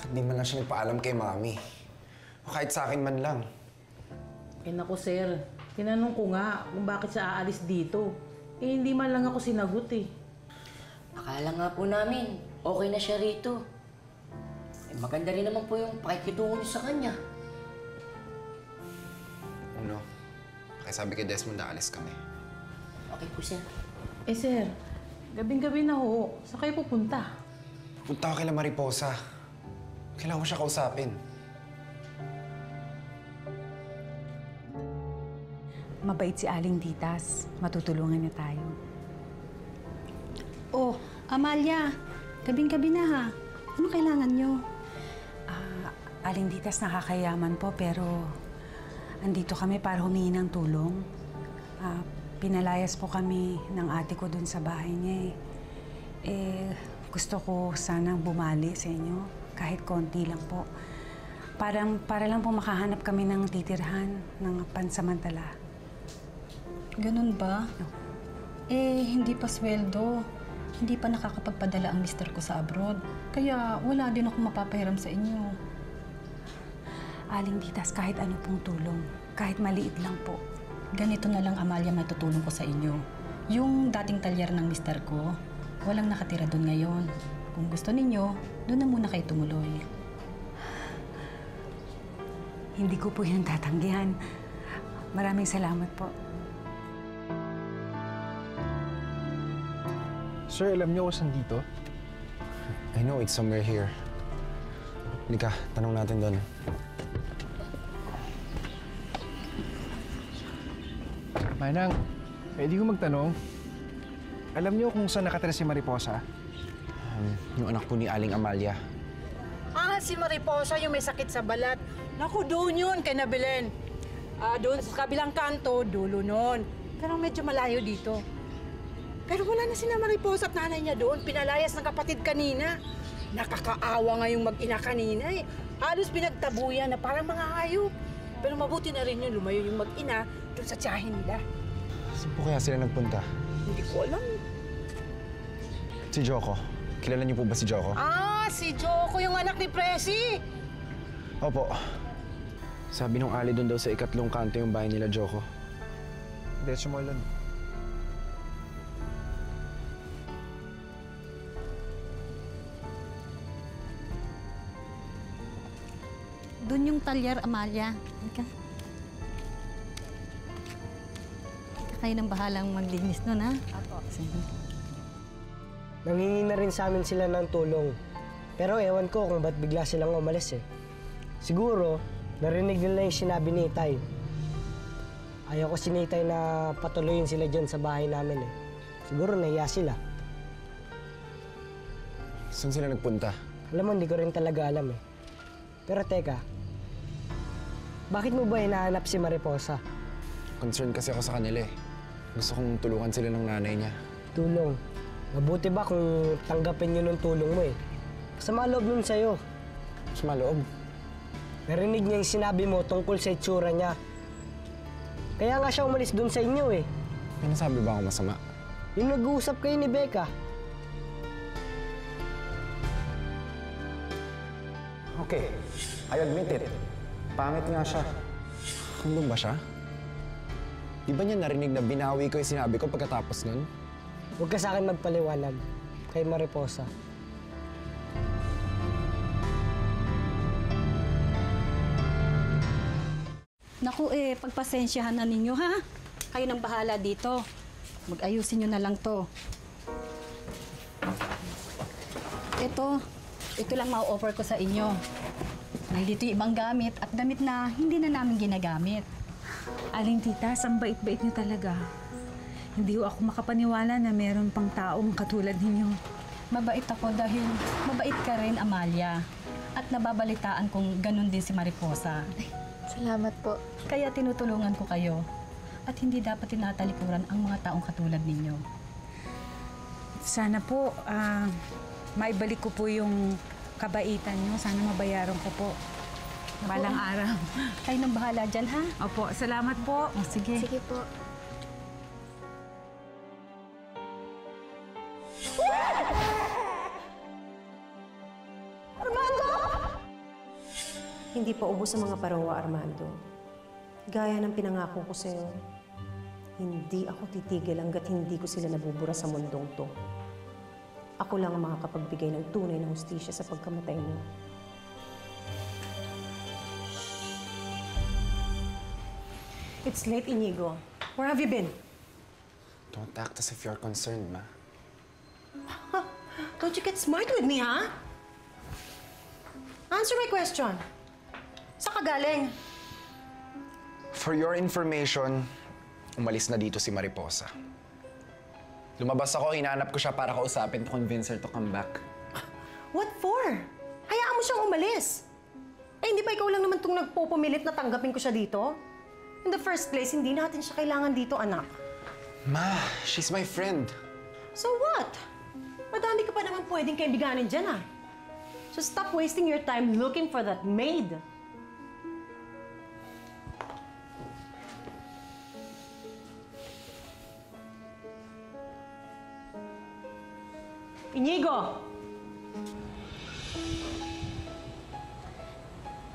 Bakit di man lang siya nagpaalam kay Mami? O kahit sa akin man lang. Eh naku sir, tinanong ko nga kung bakit siya aalis dito. Eh hindi man lang ako sinagot eh. Akala nga po namin, okay na siya rito. Eh, maganda rin naman po yung pakikitungo niyo sa kanya. Ano? Pakisabi kay Desmond na alis kami. Okay po, sir. Eh sir, gabing-gabi na ho. Saan kayo pupunta? Punta ako kay Mariposa. Kailangan ko siya kausapin. Mabait si Aling Titas. Matutulungan niya tayo. Oh, Amalia. Gabing-gabi na ha. Ano kailangan nyo? Aling Titas, nakakayaman po pero andito kami para humingi ng tulong. Pinalayas po kami ng ate ko dun sa bahay niya eh. Gusto ko sanang bumali sa inyo, kahit konti lang po. Para lang po makahanap kami ng titirhan, ng pansamantala. Ganun ba? No. Eh, hindi pa sweldo. Hindi pa nakakapagpadala ang mister ko sa abroad. Kaya wala din ako mapapahiram sa inyo. Aling Titas, kahit ano pong tulong, kahit maliit lang po. Ganito na lang, Amalia, may tutulong ko sa inyo. Yung dating talyer ng mister ko, walang nakatira doon ngayon. Kung gusto ninyo, doon na muna kayo tumuloy. Hindi ko po yan tatanggihan. Maraming salamat po. Sir, alam niyo kung saan dito? I know it's somewhere here. Halika, tanong natin doon. Manang, pwede ko magtanong. Alam niyo kung saan nakatira si Mariposa? Yung anak po ni Aling Amalia. Si Mariposa, yung may sakit sa balat. Naku, doon yun, kay Nabelen. Doon sa kabilang kanto, dulo nun. Pero medyo malayo dito. Pero wala na sina Mariposa at nanay niya doon. Pinalayas ng kapatid kanina. Nakakaawa nga yung mag-ina kanina eh. Halos pinagtabuyan na parang mga hayop. Pero mabuti na rin yung lumayo yung mag-ina doon sa tiyahin nila. Saan po kaya sila nagpunta? Hindi ko alam. Si Joko. Kilala niyo po ba si Joko? Si Joko, yung anak ni Presi. Opo. Sabi nung Ali doon daw sa ikatlong kanto yung bahay nila Joko. Decimal lang. Doon yung talyer, Amalia. Halika. Kayo nang bahalang maglinis nun, ha? Apo. Sige. Nangingi na rin sa amin sila ng tulong. Pero ewan ko kung ba't bigla silang umalis eh. Siguro, narinig nila yung sinabi ni Itay. Ayaw ko si Itay na patuloyin sila dyan sa bahay namin eh. Siguro nahiya sila. Saan sila nagpunta? Alam mo, hindi ko rin talaga alam eh. Pero teka, bakit mo ba hinahanap si Mariposa? Concerned kasi ako sa kanila eh. Gusto kong tulungan sila ng nanay niya. Tulong. Mabuti ba kung tanggapin niyo ng tulong mo eh? Sama loob nun sa'yo. Sama loob? Narinig niya yung sinabi mo tungkol sa itsura niya. Kaya nga siya umalis dun sa inyo eh. May nasabi ba ako masama? Yung nag-uusap kayo ni Becca. Okay, I admit it. Pangit nga siya. Kung ba siya? Di ba niya narinig na binawi ko yung sinabi ko pagkatapos nun? Huwag ka sa akin magpaliwanag kay Mariposa. Naku pagpasensyahan na ninyo, ha? Kayo nang bahala dito. Mag-ayusin nyo na lang to. Ito lang ma-offer ko sa inyo. Nandito yung ibang gamit at damit na hindi na namin ginagamit. Aling Titas, ang bait-bait niyo talaga. Hindi ko ako makapaniwala na meron pang taong katulad ninyo. Mabait ako dahil mabait ka rin, Amalia. At nababalitaan kong ganun din si Mariposa. Salamat po. Kaya tinutulungan ko kayo. At hindi dapat tinatalikuran ang mga taong katulad ninyo. Sana po, maibalik ko po yung kabaitan niyo. Sana mabayaran ko po. Balang araw. Kayo nang bahala dyan, ha? Opo, salamat po. Sige. Sige po. Armando! Hindi pa ubos ang mga parawa, Armando. Gaya ng pinangako ko sa'yo, hindi ako titigil hanggat hindi ko sila nabubura sa mundong to. Ako lang ang makakapagbigay ng tunay na hustisya sa pagkamatay mo. It's late, Inigo. Where have you been? Don't act as if you're concerned, Ma. Don't you get smart with me, ha? Answer my question. Saan ka galing? For your information, umalis na dito si Mariposa. Lumabas ako, hinanap ko siya para kausapin to convince her to come back. What for? Hayaan mo siyang umalis. Eh, hindi ba ikaw lang naman itong nagpupumilit na tanggapin ko siya dito? In the first place, hindi natin siya kailangan dito, anak. Ma, she's my friend. So what? Madami ka pa naman pwedeng kaibiganin dyan, ah. So stop wasting your time looking for that maid. Inigo!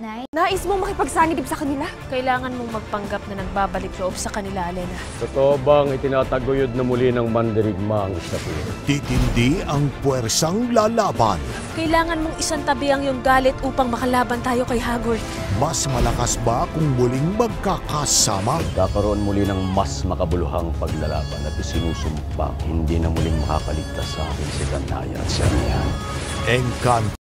Nay? Nais mo makipagsanibib sa kanila? Kailangan mong magpanggap na nagbabalik loob sa kanila, Alena. Totoo bang itinataguyod na muli ng mandirigma ang Sapir? Titindi ang puwersang lalaban. Kailangan mong isantabi ang iyong galit upang makalaban tayo kay Hagrid. Mas malakas ba kung muling magkakasama? Magkakaroon muli ng mas makabuluhang paglalaban at isinusumpa hindi na muling makakaligtas sa akin si Danaya at si Amihan. Encanto.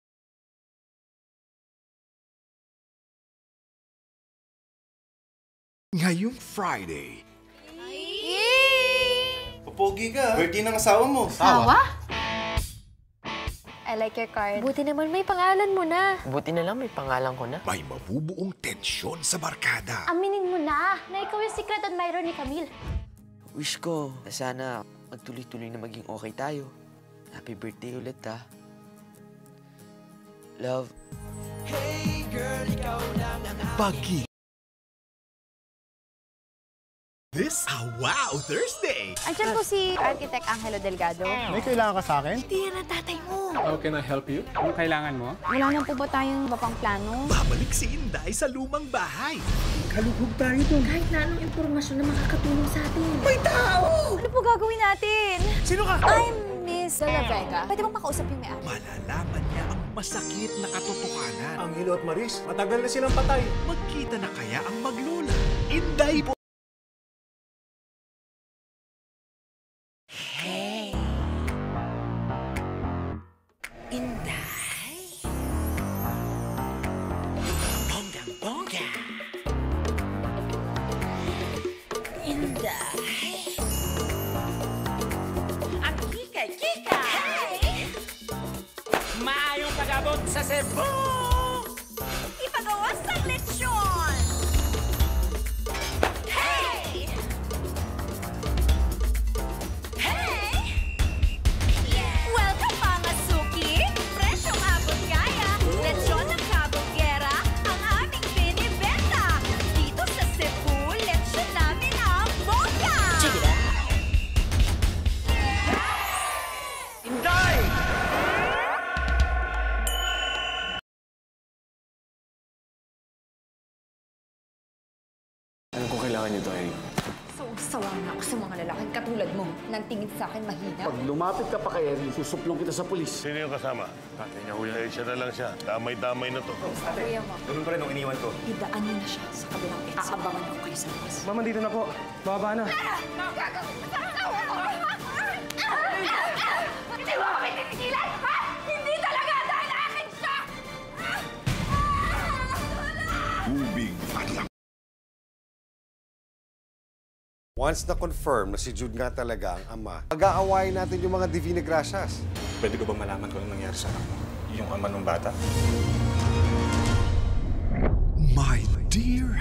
Ngayong Friday. Popogi ka. Birthday ng asawa mo. Asawa? I like your card. Buti naman may pangalan mo na. Buti na lang may pangalan ko na. May mabubuong tensyon sa barkada. Aminin mo na ikaw yung secret admirer ni Camille. Wish ko na sana magtuloy-tuloy na maging okay tayo. Happy birthday ulit, ha? Love. Hey girl, ikaw lang ang Pagi. This Wow Thursday! Andiyan po si Architect Angelo Delgado. May kailangan ka sa akin? Hindi yan ang tatay mo. How can I help you? Anong kailangan mo? Wala na po ba tayong iba pang plano? Babalik si Inday sa lumang bahay. Kalugog tayo doon. Kahit na anong impormasyon na makakatulong sa atin. May tao! Ano po gagawin natin? Sino ka? I'm Miss De La Vega. Pwede bang makausap yung may-ari? Malalaman niya ang masakit na katotohanan. Angelo at Maris, matagal na silang patay. Magkita na kaya ang maglola? Inday po! Hey! Inday! Bonggang-bongga! Inday! Ang kikay-kikay! Hey! Maayong pag-abot sa Cebu! Ipagawas sa lechon! Hey! Hey! Welcome mga suki! Presyong abot kaya! Lechon ng kabonggera ang aming binibenta! Dito sa Cebu, lechon namin ang bongga! Check it out! Inday! Ano kung kailangan niyo to, Eric? Sawa na ako sa mga lalaking katulad mo nang tingin sa akin mahina. Pag lumapit ka pa kay Erin, susuplong kita sa pulis. Sino yung kasama? Tatay niya, kuya. Siya na lang siya. Damay-damay na to. Kuya mo. Ganun pa rin nung iniwan ko. Idaan niyo na siya sa kabilang exit. Aabangan ko kayo sa labas. Mama, dito na po. Bababa na. Hindi mo kami titigilan, ha? Hindi talaga dahil akin siya! Ubing Padlang. Once na-confirm na si Jude nga talaga ang ama, pag-aawayin natin yung mga Divina Gracias. Pwede ko ba malaman kung anong nangyari sa anak mo? Yung ama ng bata? My dear